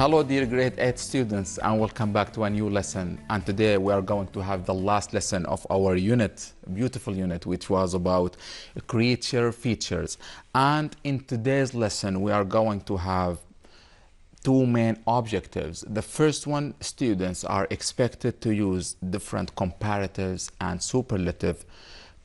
Hello dear grade 8 students, and welcome back to a new lesson. And today we are going to have the last lesson of our unit, beautiful unit, which was about creature features. And in today's lesson we are going to have two main objectives. The first one, students are expected to use different comparatives and superlative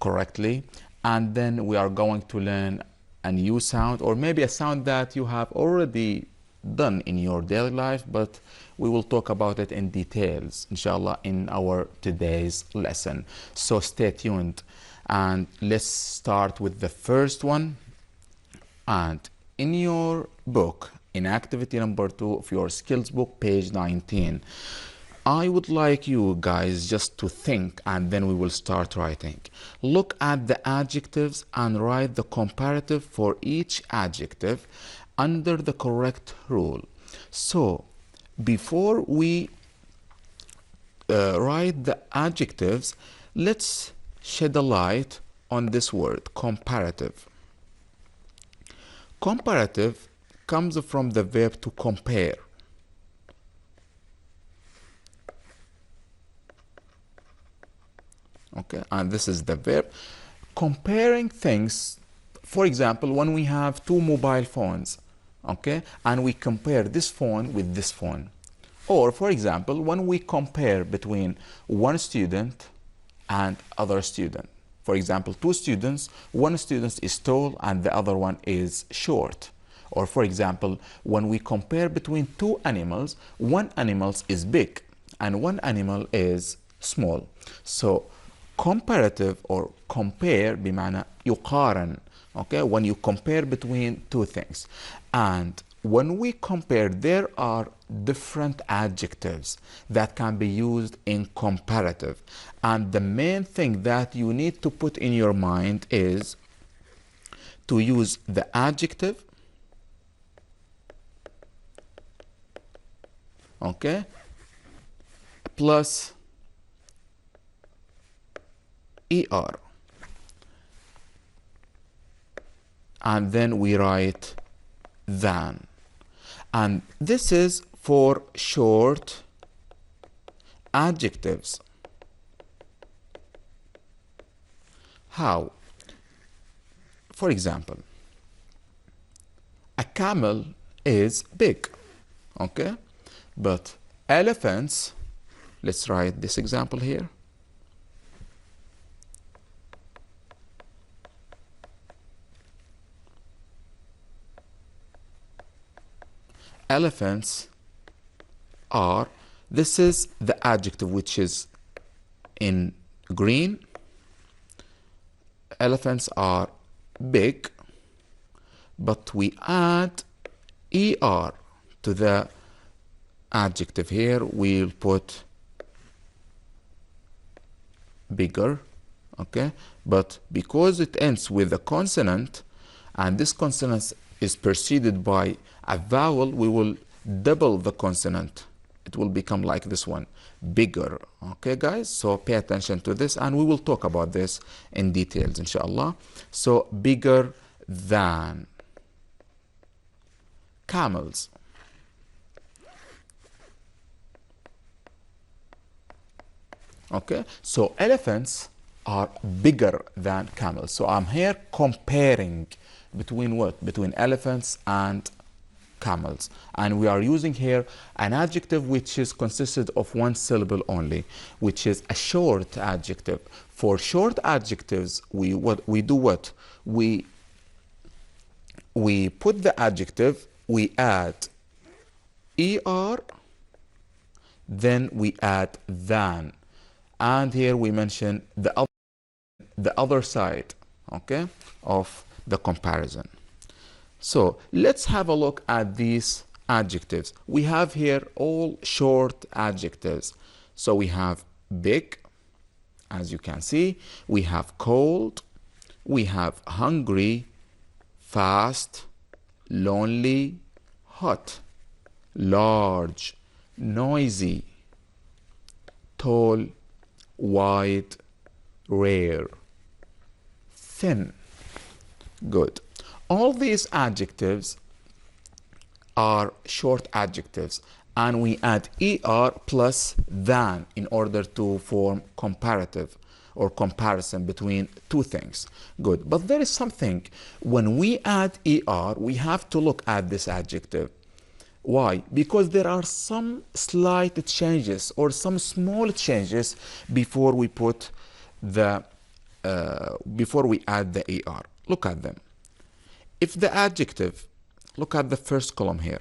correctly. And then we are going to learn a new sound, or maybe a sound that you have already done in your daily life, but we will talk about it in details, inshallah, in our today's lesson. So stay tuned and let's start with the first one. And in your book, in activity number 2 of your skills book, page 19, I would like you guys just to think, and then we will start writing. Look at the adjectives and write the comparative for each adjective under the correct rule. So before we write the adjectives, let's shed a light on this word, comparative. Comparative comes from the verb to compare. Okay, and this is the verb. Comparing things, for example, when we have two mobile phones, okay, and we compare this phone with this phone. Or for example, when we compare between one student and other student. For example, two students, one student is tall and the other one is short. Or for example, when we compare between two animals, one animal is big and one animal is small. So comparative or compare بمعنى يقارن. Okay, when you compare between two things. And when we compare, there are different adjectives that can be used in comparative. And the main thing that you need to put in your mind is to use the adjective, okay, plus ER. And then we write than. And this is for short adjectives. How? For example, a camel is big, okay? But elephants, let's write this example here. Elephants are, this is the adjective which is in green. Elephants are big, but we add ER to the adjective here. We'll put bigger, okay? But because it ends with a consonant, and this consonant is preceded by a vowel, we will double the consonant. It will become like this one, bigger. Okay, guys? So pay attention to this, and we will talk about this in details, inshallah. So bigger than. Camels. Okay, so elephants are bigger than camels. So I'm here comparing between what? Between elephants and camels. And we are using here an adjective which is consisted of one syllable only, which is a short adjective. For short adjectives, we do what? We put the adjective, we add ER, then we add than. And here we mention the other side, okay, of the comparison. So let's have a look at these adjectives. We have here all short adjectives. So we have big, as you can see. We have cold. We have hungry, fast, lonely, hot, large, noisy, tall, wide, rare, thin. Good. All these adjectives are short adjectives, and we add er plus than in order to form comparative or comparison between two things. Good. But there is something. When we add er, we have to look at this adjective. Why? Because there are some slight changes or some small changes before we put the before we add the er. Look at them. If the adjective, look at the first column here.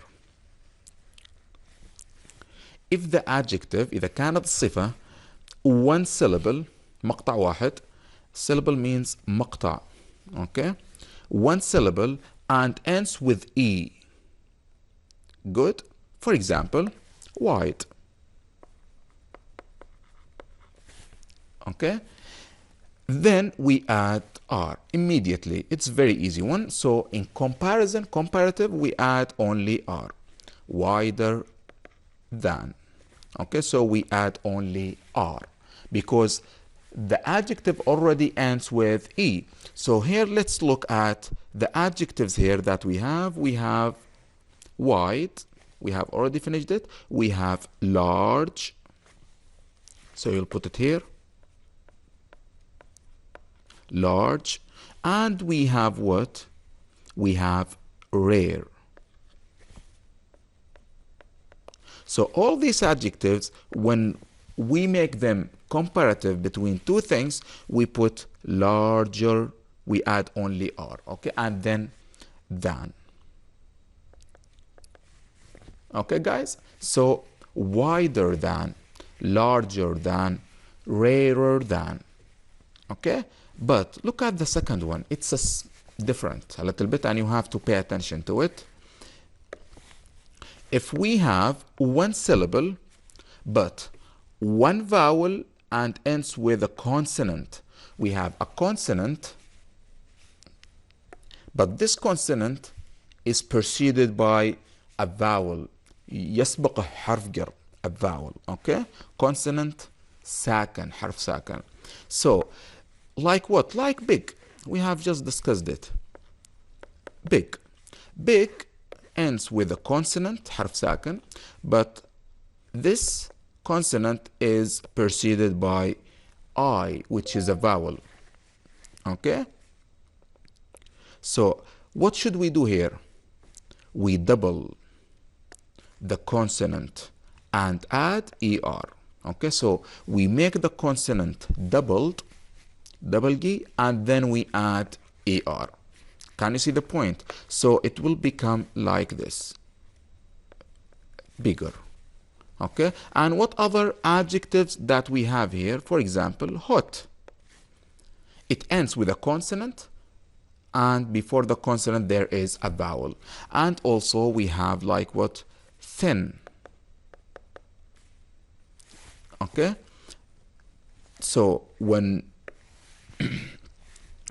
If the adjective إذا كانت الصفة one syllable مقطع واحد, syllable means مقطع, okay, one syllable and ends with e. Good. For example, white. Okay. Then we add r immediately. It's very easy one. So in comparison, comparative, we add only r. Wider than. Okay, so we add only r because the adjective already ends with e. So here let's look at the adjectives here that we have. We have wide, we have already finished it. We have large, so you'll put it here, large. And we have what? We have rare. So all these adjectives, when we make them comparative between two things, we put larger, we add only r, okay, and then than. Okay, guys? So wider than, larger than, rarer than. Okay? But look at the second one. It's different a little bit, and you have to pay attention to it. If we have one syllable, but one vowel and ends with a consonant, we have a consonant, but this consonant is preceded by a vowel. يسبق حرف جر, a vowel, okay? Consonant ساكن, حرف ساكن. So, like what? Like big. We have just discussed it. Big. Big ends with a consonant, حرف ساكن, but this consonant is preceded by I, which is a vowel. Okay? So, what should we do here? We double the consonant and add er. Okay, so we make the consonant doubled, double G, and then we add er. Can you see the point? So it will become like this, bigger. Okay, and what other adjectives that we have here? For example, hot. It ends with a consonant, and before the consonant there is a vowel. And also we have like what? Thin. Okay, so when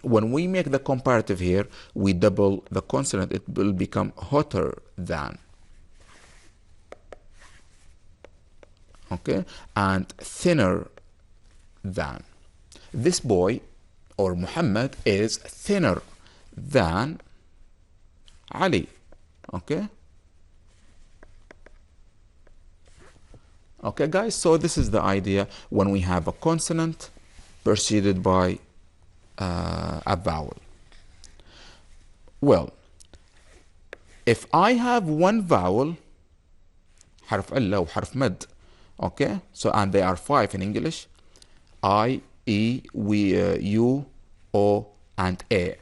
we make the comparative here, we double the consonant, it will become hotter than. Okay, and thinner than. This boy or Muhammad is thinner than Ali. Okay. Okay, guys, so this is the idea when we have a consonant preceded by a vowel. Well, if I have one vowel, حرف علة وحرف مد, okay, so and they are 5 in English, I, E, we, U, O, and A,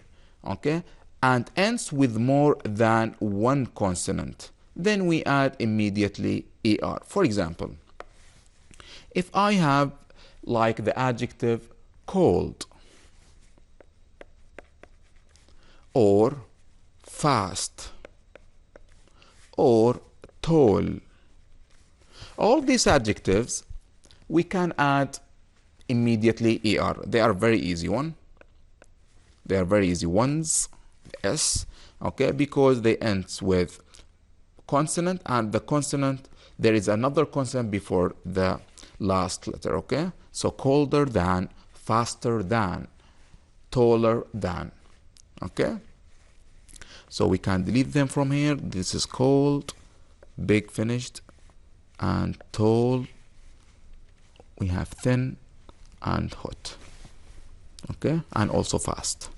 okay, and ends with more than one consonant, then we add immediately er. For example, if I have like the adjective cold or fast or tall, all these adjectives we can add immediately er. They are very easy one. They are very easy ones, S, okay, because they end with consonant, and the consonant, there is another consonant before the last letter, okay? So colder than, faster than, taller than, okay? So we can delete them from here. This is called big finished and tall. We have thin and hot. Okay, and also fast.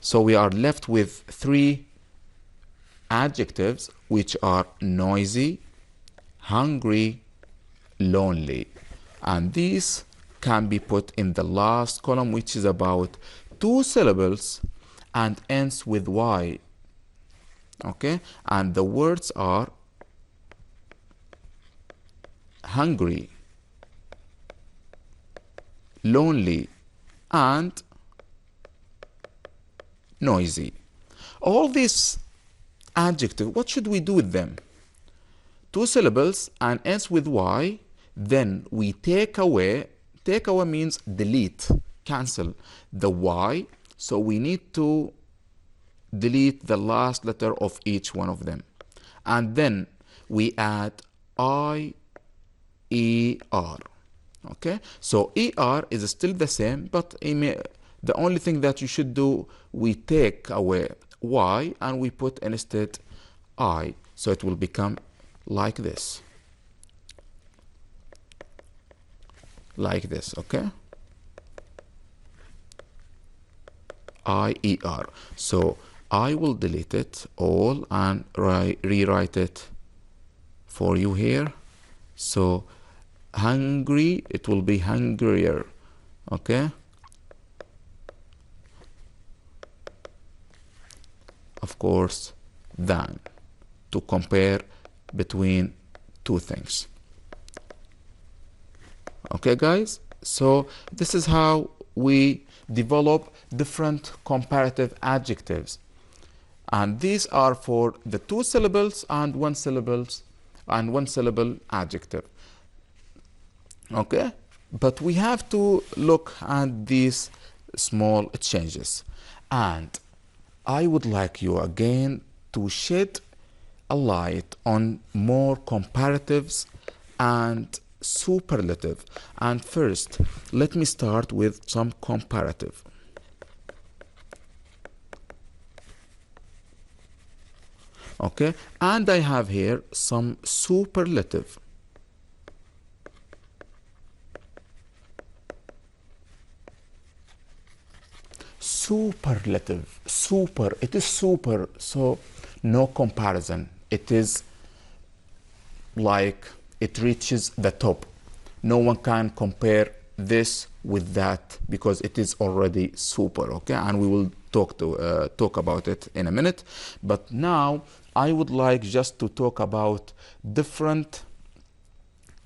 So we are left with 3 adjectives, which are noisy, hungry, lonely. And these can be put in the last column, which is about 2 syllables and ends with Y. Okay, and the words are hungry, lonely, and noisy. All these adjectives, what should we do with them? 2 syllables and ends with Y. Then we take away means delete, cancel the Y. So we need to delete the last letter of each one of them. And then we add I-E-R. Okay, so ER is still the same, but the only thing that you should do, we take away Y and we put instead I. So it will become like this. Like this, okay? I-E-R. So I will delete it all and rewrite it for you here. So hungry, it will be hungrier, okay? Of course, than, to compare between 2 things. Okay, guys? So this is how we develop different comparative adjectives. And these are for the 2 syllables and 1 syllable adjective. Okay, but we have to look at these small changes, and I would like you again to shed a light on more comparatives and superlative. And first, let me start with some comparative. Okay, and I have here some superlative. Superlative, super, it is super, so no comparison. It is like it reaches the top. No one can compare this with that because it is already super, okay? And we will talk about it in a minute. But now I would like just to talk about different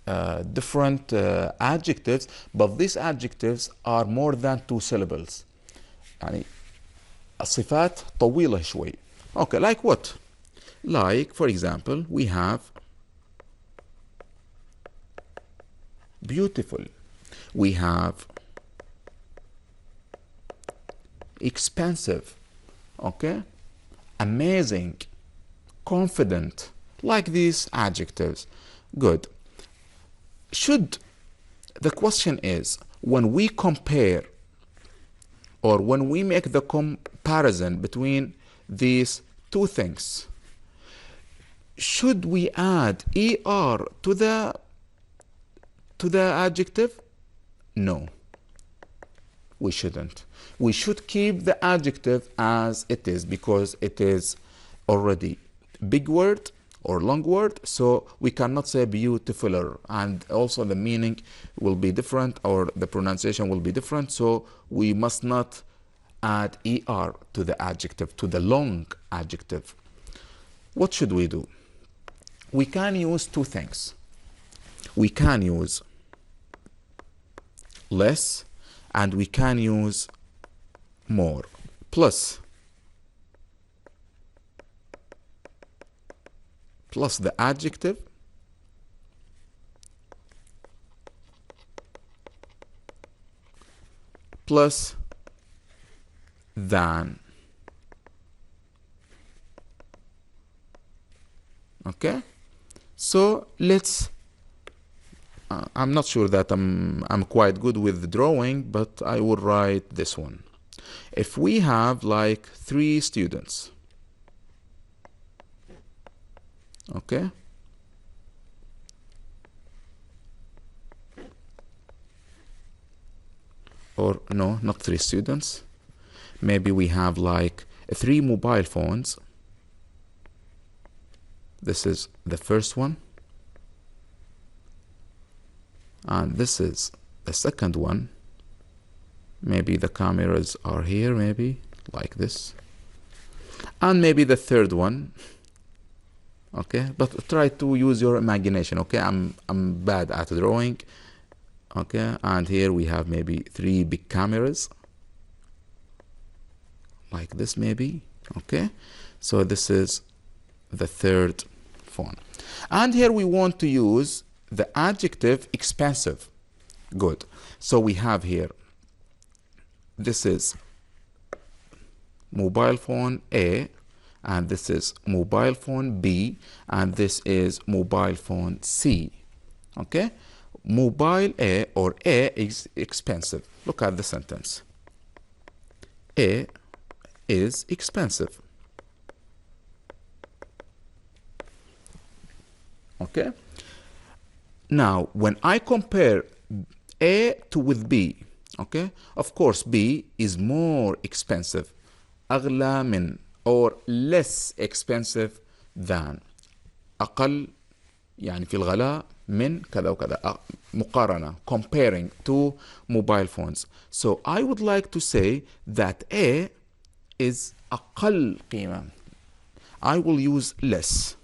adjectives, but these adjectives are more than 2 syllables. يعني الصفات طويلة شوي. Okay, like what? Like, for example, we have beautiful. We have expensive. Okay? Amazing. Confident. Like these adjectives. Good. The question is, when we compare or when we make the comparison between these 2 things, should we add ER to the adjective? No, we shouldn't. We should keep the adjective as it is because it is already big word or long word, so we cannot say beautifuler, and also the meaning will be different or the pronunciation will be different, so we must not add ER to the adjective, to the long adjective. What should we do? We can use 2 things. We can use less and we can use more. Plus the adjective plus than. Okay, so let's I'm not sure that I'm quite good with drawing, but I will write this one. If we have like 3 students, Okay. Or no, not 3 students. Maybe we have like 3 mobile phones. This is the first one. And this is the second one. Maybe the cameras are here, maybe like this. And maybe the third one. Okay, but try to use your imagination. Okay, I'm bad at drawing. Okay, and here we have maybe 3 big cameras like this, maybe. Okay, so this is the third phone. And here we want to use the adjective expensive. Good. So we have here, this is mobile phone A, and this is mobile phone B, and this is mobile phone C. Okay, mobile A, or A is expensive. Look at the sentence. A is expensive. Okay, now when I compare A with B, okay, of course B is more expensive. أغلى من, or less expensive than. أقل يعني في الغلاء من كذا وكذا. مقارنة, comparing to mobile phones. So I would like to say that A is أقل قيمة. I will use less.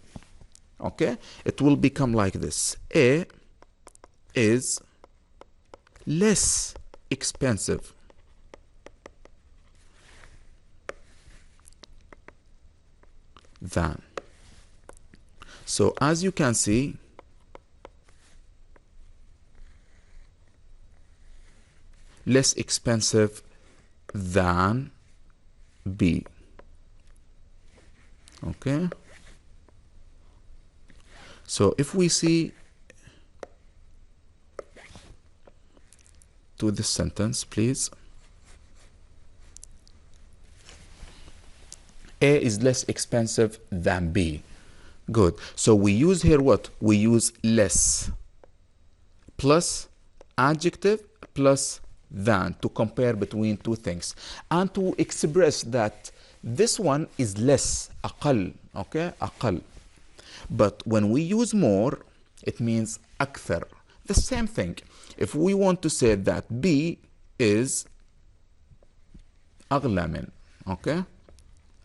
Okay, it will become like this. A is less expensive than. So as you can see, less expensive than B. Okay, so if we see to this sentence, please. A is less expensive than B. Good. So we use here what? We use less plus adjective plus than to compare between 2 things and to express that this one is less, أقل. Okay, أقل. But when we use more, it means أكثر. The same thing. If we want to say that B is أغلى من, okay,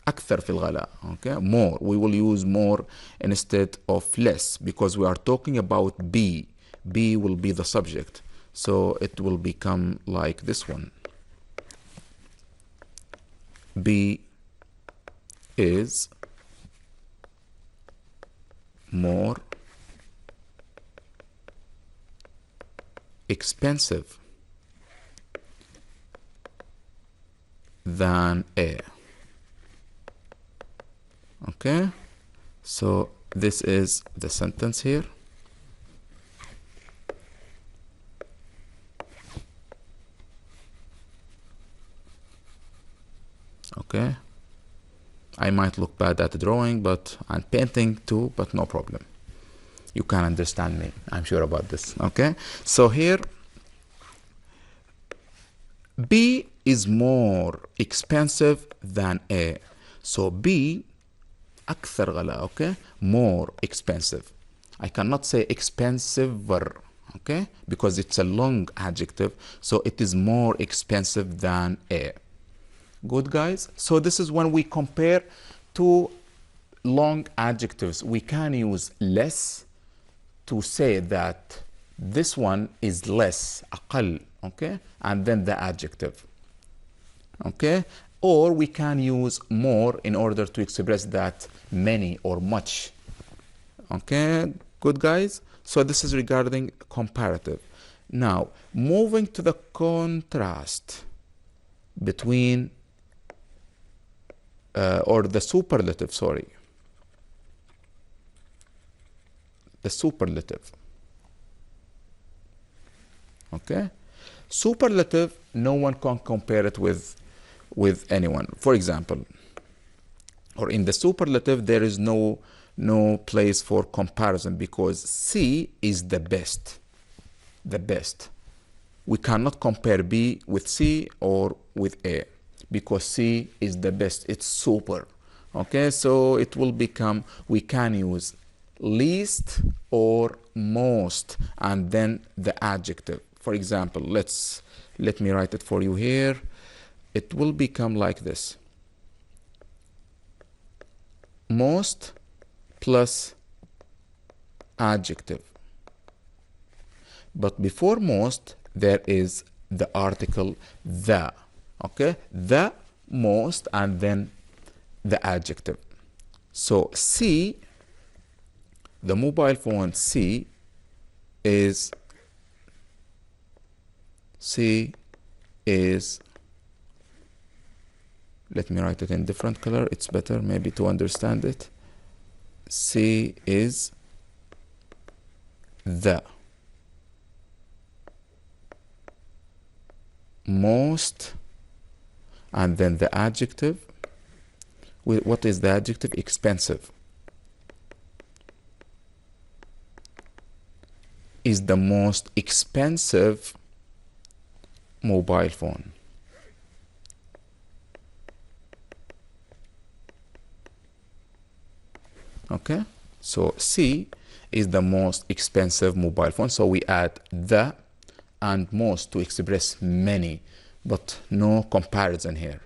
أكثر في الغلاء, okay, more, we will use more instead of less because we are talking about B. B will be the subject, so it will become like this one. B is more expensive than A. Okay, so this is the sentence here. Okay, I might look bad at the drawing, but I'm painting too, but no problem. You can understand me, I'm sure about this. Okay, so here B is more expensive than A. So B أكثر غلاء, okay, more expensive. I cannot say expensiver, okay, because it's a long adjective, so it is more expensive than A. Good, guys? So this is when we compare 2 long adjectives. We can use less to say that this one is less, أقل, okay, and then the adjective, okay, or we can use more in order to express that many or much. Okay, good, guys? So this is regarding comparative. Now, moving to the contrast between or the superlative, sorry. The superlative. Okay? Superlative, no one can compare it with anyone. For example, or in the superlative, there is no no place for comparison, because C is the best. The best. We cannot compare B with C or with A, because C is the best. It's super. Okay, so it will become, we can use least or most and then the adjective. For example, let me write it for you here. It will become like this: most plus adjective. But before most, there is the article the. Okay, the most and then the adjective. So C, the mobile phone C is let me write it in different color, it's better maybe to understand it. C is the most and then the adjective. What is the adjective? Expensive. Is the most expensive mobile phone. Okay, so C is the most expensive mobile phone. So we add the and most to express many, but no comparison here.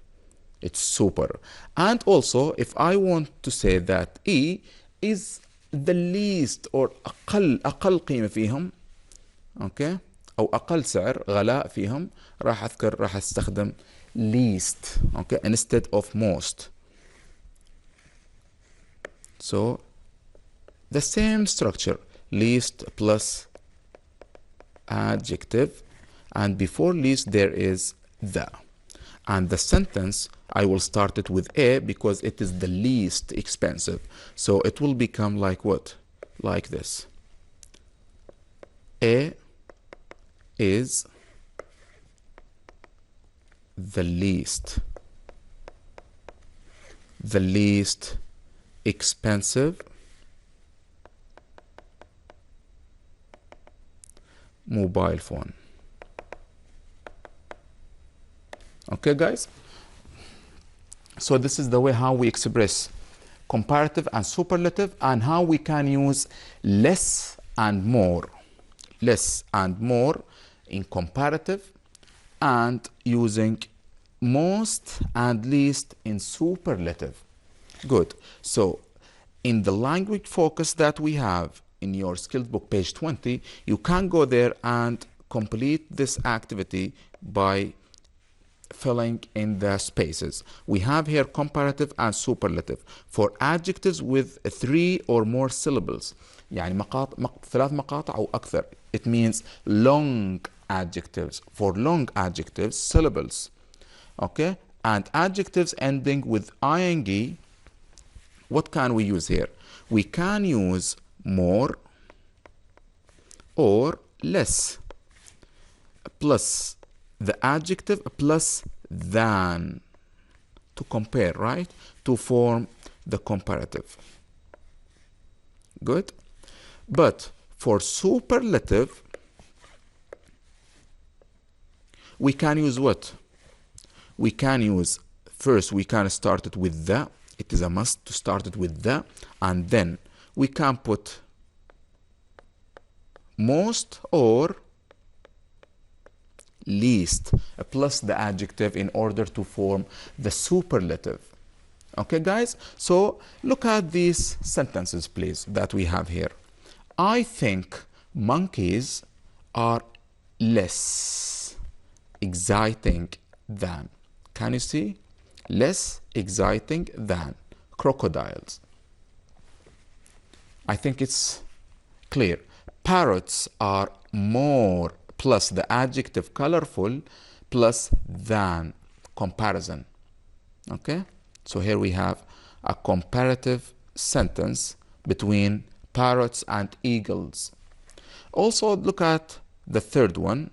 It's super. And also, if I want to say that E is the least or أقل قيمة فيهم، okay، أو أقل سعر غلاء فيهم، راح أستخدم least, okay, instead of most. So the same structure, least plus adjective, and before least there is the. And the sentence, I will start it with A because it is the least expensive. So it will become like what? Like this. A is the least expensive mobile phone. Okay, guys? So this is the way how we express comparative and superlative, and how we can use less and more. Less and more in comparative, and using most and least in superlative. Good. So in the language focus that we have in your skills book, page 20, you can go there and complete this activity by filling in the spaces. We have here comparative and superlative for adjectives with 3 or more syllables. يعني ثلاث مقاطع أو أكثر. It means long adjectives. For long adjectives, syllables. Okay? And adjectives ending with ing, what can we use here? We can use more or less plus the adjective plus than to compare, right? To form the comparative. Good. But for superlative, we can use what? We can use, first we can start it with the. It is a must to start it with the, and then we can put most or least plus the adjective in order to form the superlative. Okay, guys? So look at these sentences, please, that we have here. I think monkeys are less exciting than. Can you see? Less exciting than crocodiles. I think it's clear. Parrots are more plus the adjective colorful plus than comparison. Okay? So here we have a comparative sentence between parrots and eagles. Also look at the third one.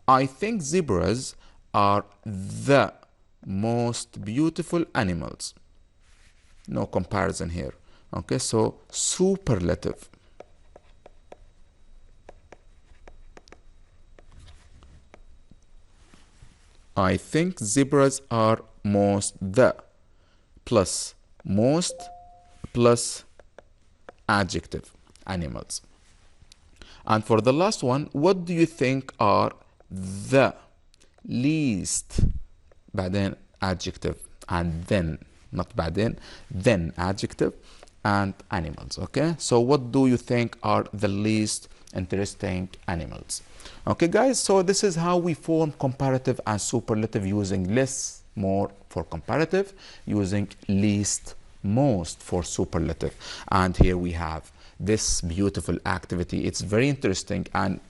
I think zebras are the most beautiful animals. No comparison here. Okay, so superlative. I think zebras are most the plus most plus adjective animals. And for the last one, what do you think are the least بعدين adjective and then not بعدين then adjective and animals. Okay, so what do you think are the least interesting animals? Okay guys, so this is how we form comparative and superlative using less, more for comparative, using least, most for superlative. And here we have this beautiful activity. It's very interesting and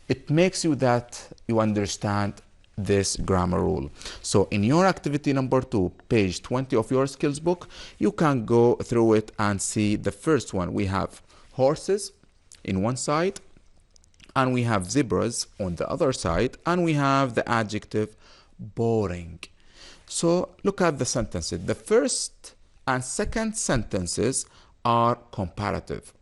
it makes you that you understand this grammar rule. So in your activity number 2, page 20 of your skills book, you can go through it and see the first one. We have horses in one side, and we have zebras on the other side, and we have the adjective boring. So look at the sentences. The first and second sentences are comparative.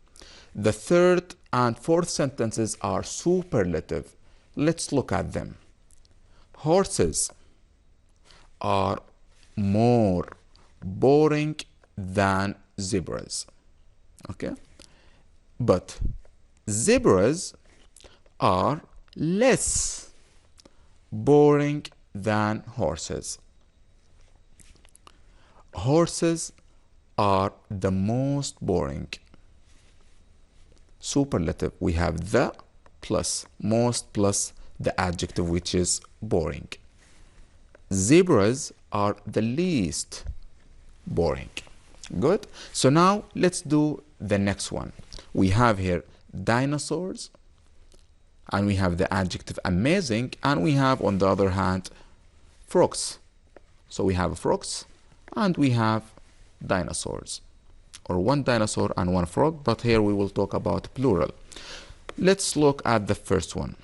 The third and fourth sentences are superlative. Let's look at them. Horses are more boring than zebras. Okay? But zebras are less boring than horses. Horses are the most boring. Superlative, we have the plus most plus the adjective, which is boring. Zebras are the least boring. Good. So now let's do the next one. We have here dinosaurs, and we have the adjective amazing, and we have on the other hand frogs. So we have frogs and we have dinosaurs, or one dinosaur and one frog, but here we will talk about plural. Let's look at the first one.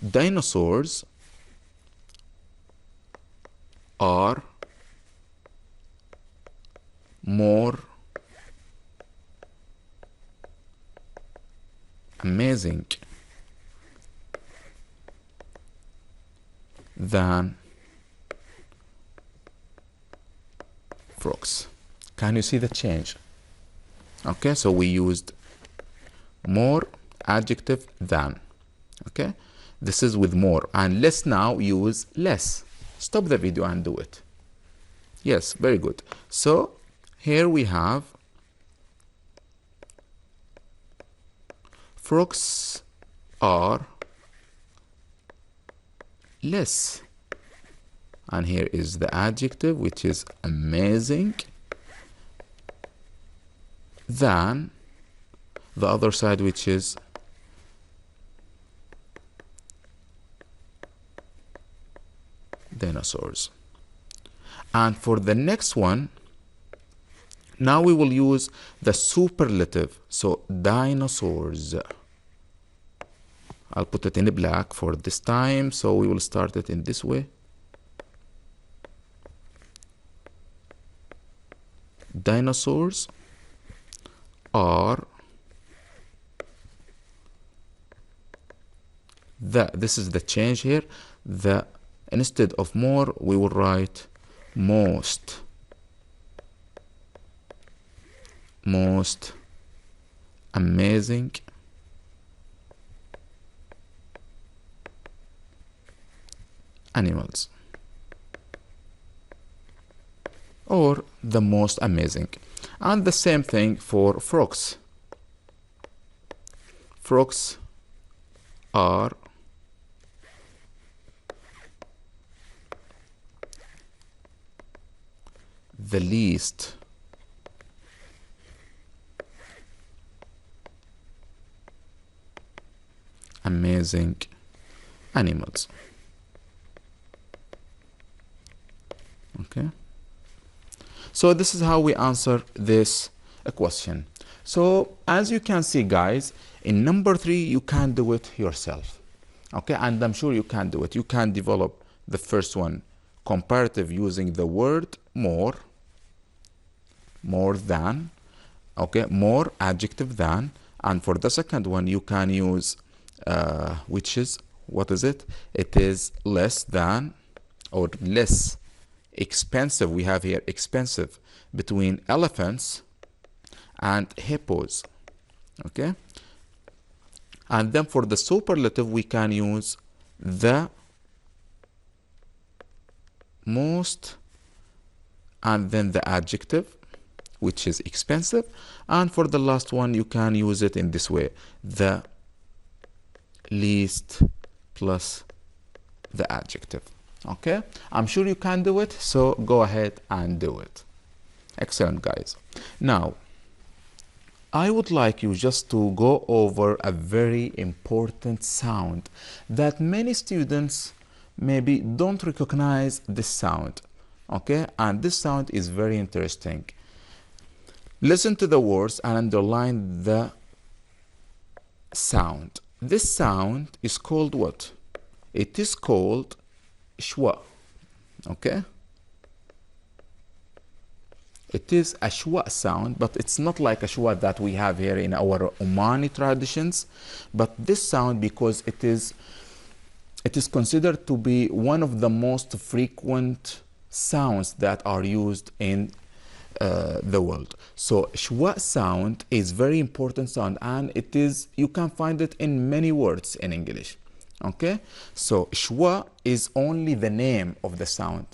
Dinosaurs are more amazing than frogs. Can you see the change? Okay, so we used more adjective than. Okay, this is with more, and let's now use less. Stop the video and do it. Yes, very good. So here we have frogs are less, and here is the adjective, which is amazing, than the other side, which is dinosaurs. And for the next one, now we will use the superlative. So dinosaurs, I'll put it in black for this time, so we will start it in this way. Dinosaurs are this is the change here. Instead of more, we will write most amazing animals, or the most amazing. And the same thing for frogs. Frogs are the least amazing animals. Okay, so this is how we answer this question. So as you can see, guys, in number 3 you can do it yourself. Okay, and I'm sure you can do it. You can develop the first one, comparative, using the word more than, okay, more, adjective, than. And for the second one, you can use, which is, what is it? It is less than, or less expensive. We have here expensive, between elephants and hippos. Okay, and then for the superlative, we can use the most, and then the adjective, which is expensive. And for the last one, you can use it in this way, the least plus the adjective. Okay, I'm sure you can do it, so go ahead and do it. Excellent, guys. Now, I would like you just to go over a very important sound that many students maybe don't recognize this sound. Okay, and this sound is very interesting. Listen to the words and underline the sound. This sound is called what? It is called schwa. Okay, it is a schwa sound, but it's not like a schwa that we have here in our Omani traditions. But this sound, because it is considered to be one of the most frequent sounds that are used in the world. So schwa sound is very important sound, and it is, you can find it in many words in English. Okay, so schwa is only the name of the sound.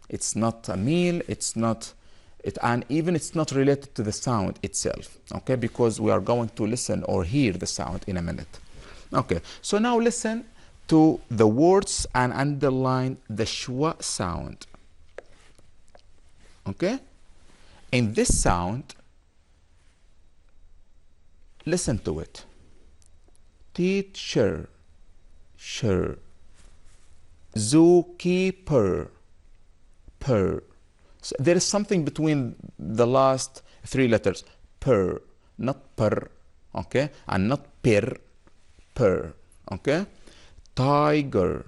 It's not a meal, it's not it, and even it's not related to the sound itself. Okay, because we are going to listen or hear the sound in a minute. Okay, so now listen to the words and underline the schwa sound. Okay, in this sound, listen to it. Teacher, sure. Zookeeper, per. So there is something between the last three letters, per, not per, okay, and not per, per, okay. Tiger,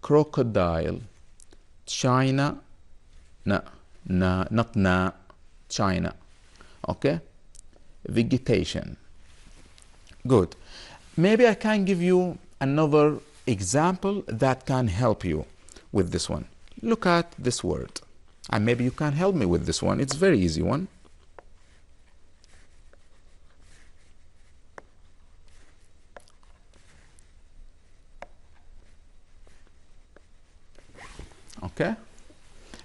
crocodile, China, not China, okay. Vegetation. Good. Maybe I can give you another example that can help you with this one. Look at this word, and maybe you can help me with this one. It's a very easy one. Okay,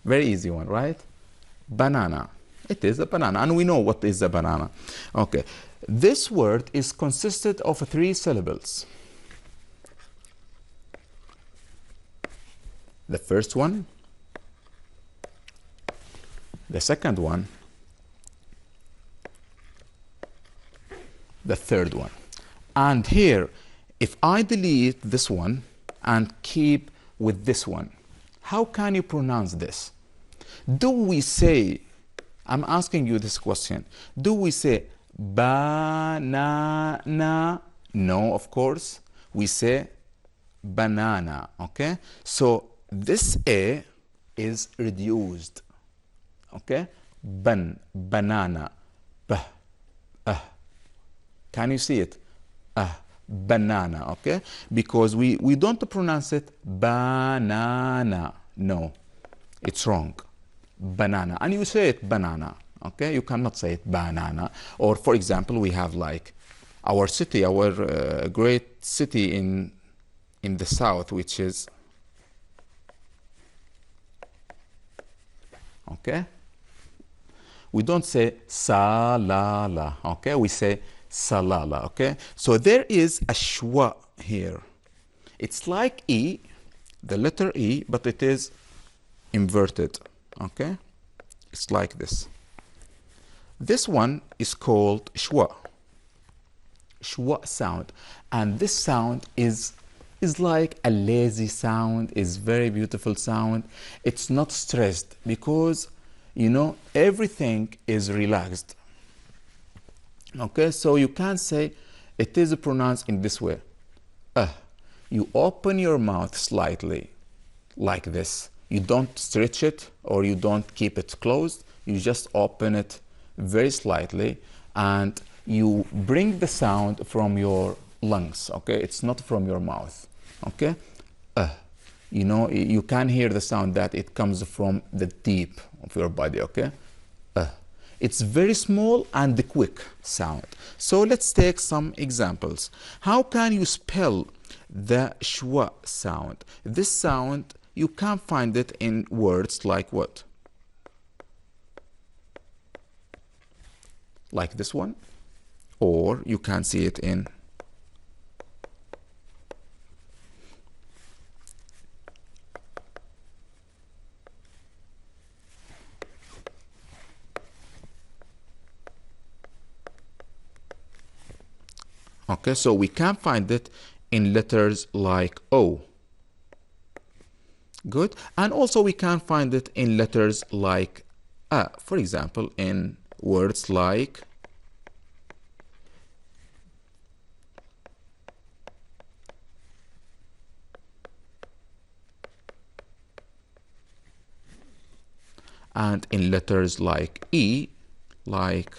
very easy one, right? Banana. It is a banana, and we know what is a banana. Okay, this word is consisted of 3 syllables. The first one, the second one, the third one. And here, if I delete this one and keep with this one, how can you pronounce this? Do we say, I'm asking you this question, do we say banana? No, of course. We say banana, okay? So this A is reduced, okay? Banana, can you see it? Banana, okay? Because we don't pronounce it banana. No, it's wrong. Banana, and you say it banana, okay? You cannot say it banana. Or for example, we have like our city, our great city in the south, which is, okay? We don't say salala, okay? We say salala, okay? So there is a schwa here. It's like E, the letter E, but it is inverted, okay? It's like this. This one is called schwa, schwa sound. And this sound is like a lazy sound, is very beautiful sound. It's not stressed because, you know, everything is relaxed. Okay, so you can say it is pronounced in this way. you open your mouth slightly like this. You don't stretch it or you don't keep it closed. You just open it very slightly and you bring the sound from your lungs, okay? It's not from your mouth, okay? You know, you can hear the sound that it comes from the deep of your body, okay? It's very small and quick sound. So let's take some examples. How can you spell the schwa sound? This sound, you can find it in words like what? Like this one. Or you can see it in okay, so we can find it in letters like O. Good. And also we can find it in letters like A. For example, in words like and in letters like E, like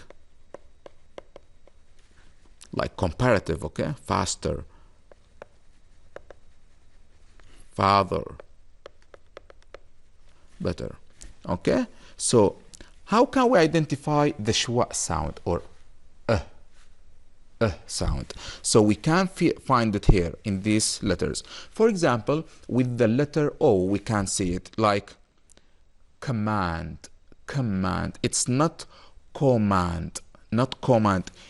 comparative, okay? Faster, father, better, okay? So how can we identify the schwa sound or sound? So we can find it here in these letters. For example, with the letter O, we can see it like command. It's not command,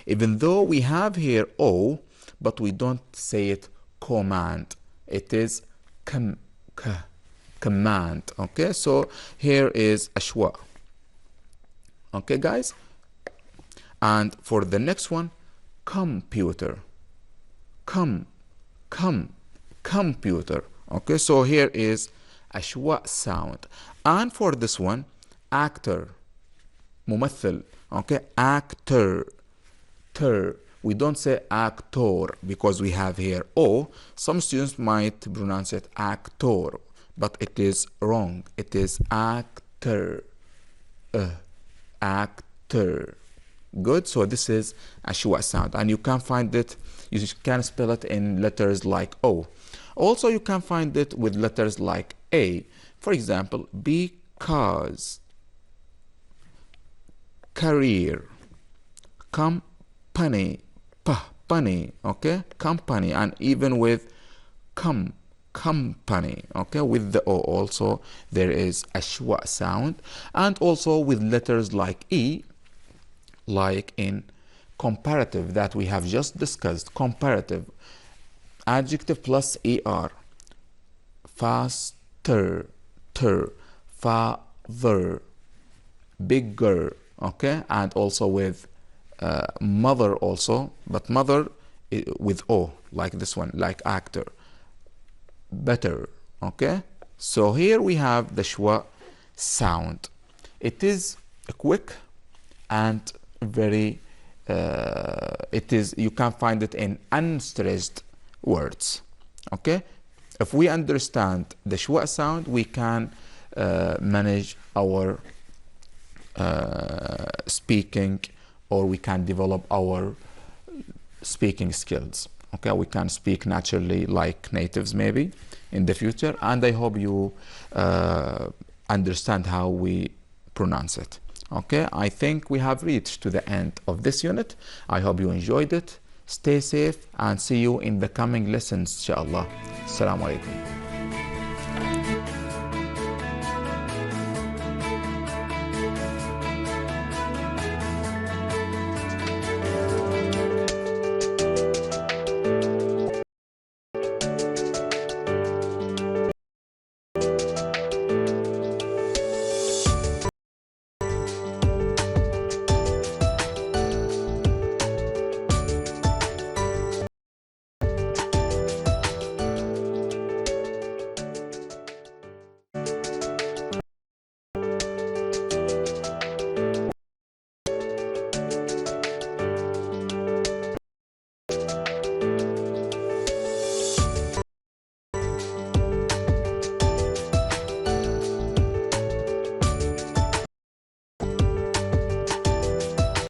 even though we have here O, but we don't say it command. It is command, okay? So here is a schwa, okay guys? And for the next one, computer, computer, okay? So here is a schwa sound. And for this one, actor, ممثل, okay? Actor, we don't say actor because we have here O. Some students might pronounce it actor, but it is wrong. It is actor, actor. Good. So this is a schwa sound, and you can find it, you can spell it in letters like O. Also, you can find it with letters like A. For example, because, career, company, company, okay? Company, and even with company, okay? With the O also, there is a schwa sound. And also with letters like E, like in comparative that we have just discussed, comparative, adjective plus ER, faster, father, bigger, okay? And also with mother also, but mother with O, like this one, like actor, better, okay? So here we have the schwa sound. It is quick and very, you can find it in unstressed words, okay? If we understand the schwa sound, we can manage our speaking, or we can develop our speaking skills, okay? We can speak naturally like natives maybe in the future, and I hope you understand how we pronounce it, okay? I think we have reached to the end of this unit. I hope you enjoyed it. Stay safe and see you in the coming lessons, inshallah. Assalamu alaikum.